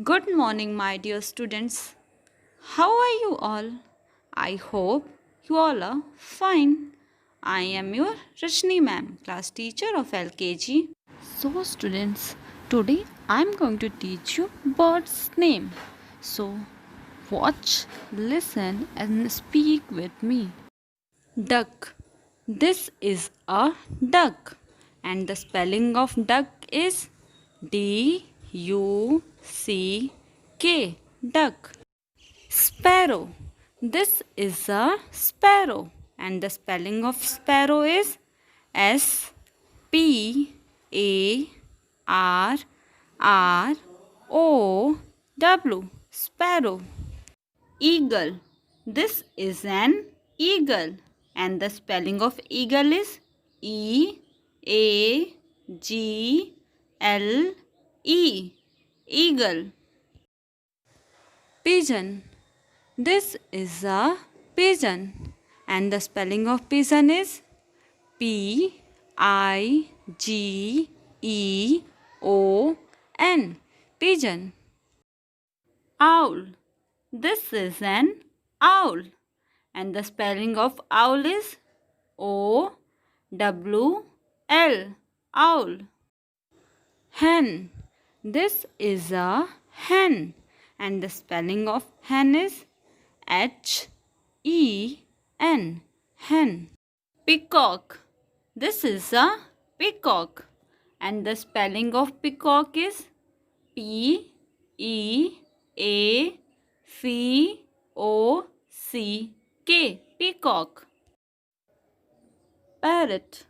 Good morning, my dear students. How are you all? I hope you all are fine. I am your Rashni ma'am, class teacher of L.K.G. So, students, today I am going to teach you bird's name. So, watch, listen, and speak with me. Duck. This is a duck, and the spelling of duck is D-U-C-K. Duck. Sparrow. This is a sparrow, and the spelling of sparrow is S-P-A-R-R-O-W. Sparrow. Eagle. This is an eagle, and the spelling of eagle is E-A-G-L-E. Eagle. Pigeon. This is a pigeon, and the spelling of pigeon is P-I-G-E-O-N. Pigeon. Owl. This is an owl, and the spelling of owl is O-W-L. Owl. Hen. This is a hen, and the spelling of hen is H-E-N. Hen. Peacock. This is a peacock, and the spelling of peacock is P-E-A-C-O-C-K. Peacock. Parrot.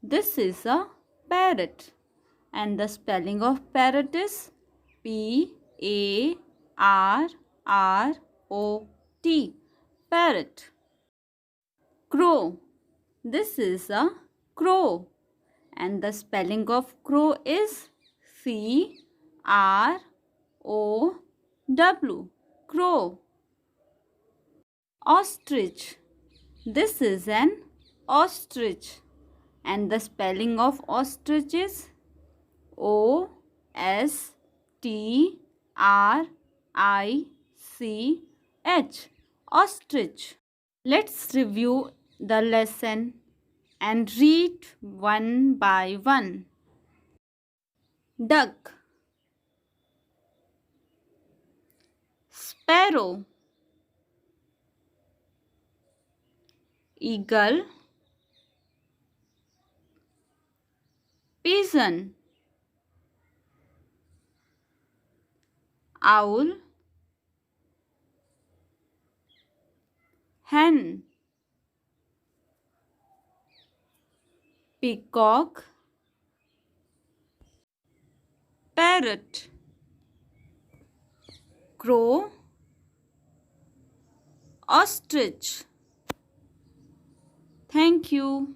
This is a parrot, and the spelling of parrot is P-A-R-R-O-T. Parrot. Crow. This is a crow, and the spelling of crow is C-R-O-W. Crow. Ostrich. This is an ostrich, and the spelling of ostrich is O-S-T-R-I-C-H. Ostrich. Let's review the lesson and read one by one. Duck. Sparrow. Eagle. Pigeon. Owl. Hen. Peacock. Parrot. Crow. Ostrich. Thank you.